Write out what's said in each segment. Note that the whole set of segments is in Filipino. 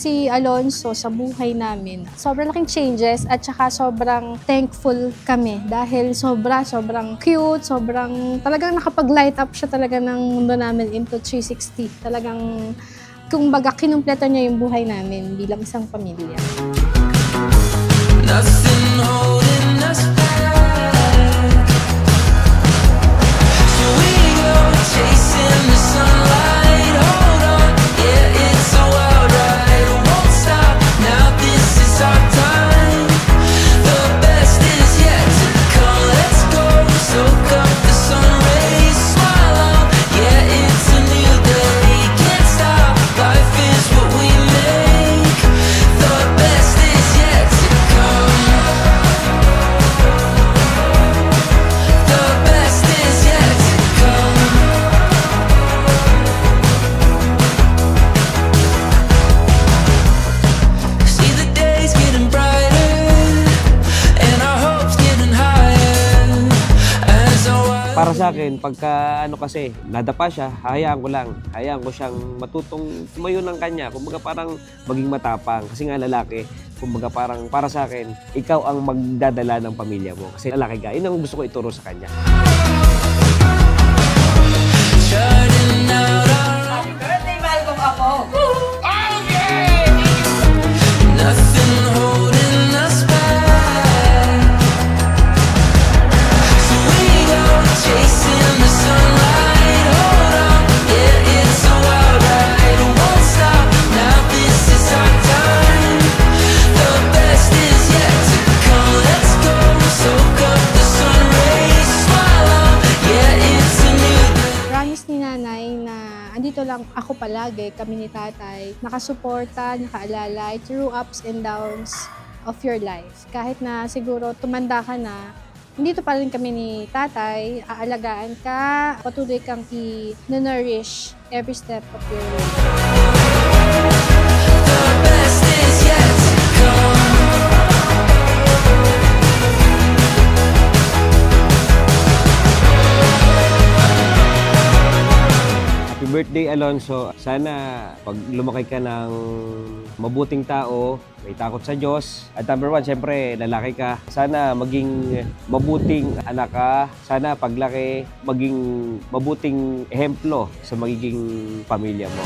si Alonso sa buhay namin, sobrang laking changes at saka sobrang thankful kami dahil sobrang cute, talagang nakapag-light up siya talaga ng mundo namin into 360. Talagang, kumbaga, kinumpleto niya yung buhay namin bilang isang pamilya. Nothing holding us back. So we go chasing the sunlight. Hold on, yeah, it's a wild ride. Won't stop, now this is our time. The best is yet to come. Let's go, soak up the sun rays. Smile on, yeah, it's a new day. Can't stop, life is what we make. The best is yet to come. Para sa akin, pagka kasi, nadapa siya, hayaan ko lang. Hayaan ko siyang matutong tumayo ng kanya. Kumbaga parang maging matapang. Kasi nga lalaki, kumbaga parang para sa akin, ikaw ang magdadala ng pamilya mo. Kasi lalaki ka, yun ang gusto ko ituro sa kanya. Happy birthday, mahal kong apo! Nothing holding us back. So we go chasing the sunlight. Hold on, yeah, it's a wild ride. Won't stop, now this is our time. The best is yet to come. Let's go, soak up the sun rays. Smile on, yeah, it's a new day. Promise ni nanay na andito lang ako palagi, kami ni tatay, nakasuporta, nakaalalay through ups and downs of your life. Kahit na siguro tumanda ka na, nandito pa rin kami ni tatay, aalagaan ka, patuloy kang i-nourish every step of your life. The best is yet to come. Happy birthday, Alonso. Sana pag lumaki ka ng mabuting tao, may takot sa Diyos. At number one, syempre, lalaki ka. Sana maging mabuting anak ka. Sana paglaki, maging mabuting ehemplo sa magiging pamilya mo.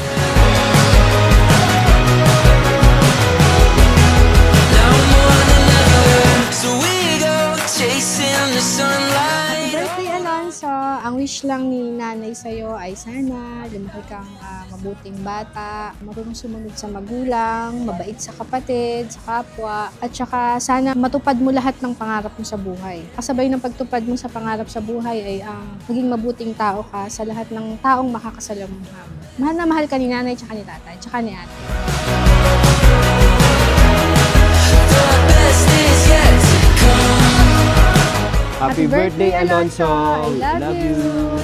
Now more than ever, so we go chasing the sunlight. Happy birthday, Alonso! Ang wish lang ni nanay sa'yo ay sana lumaki kang mabuting bata, marunong sumunod sa magulang, mabait sa kapatid, sa kapwa, at saka sana matupad mo lahat ng pangarap mo sa buhay. Kasabay ng pagtupad mo sa pangarap sa buhay ay ang maging mabuting tao ka sa lahat ng taong makakasalamuha mo. Mahal na mahal ka ni nanay, tsaka ni tatay, tsaka ni ate. The best is yet to come. Happy birthday, Alonso! I love you!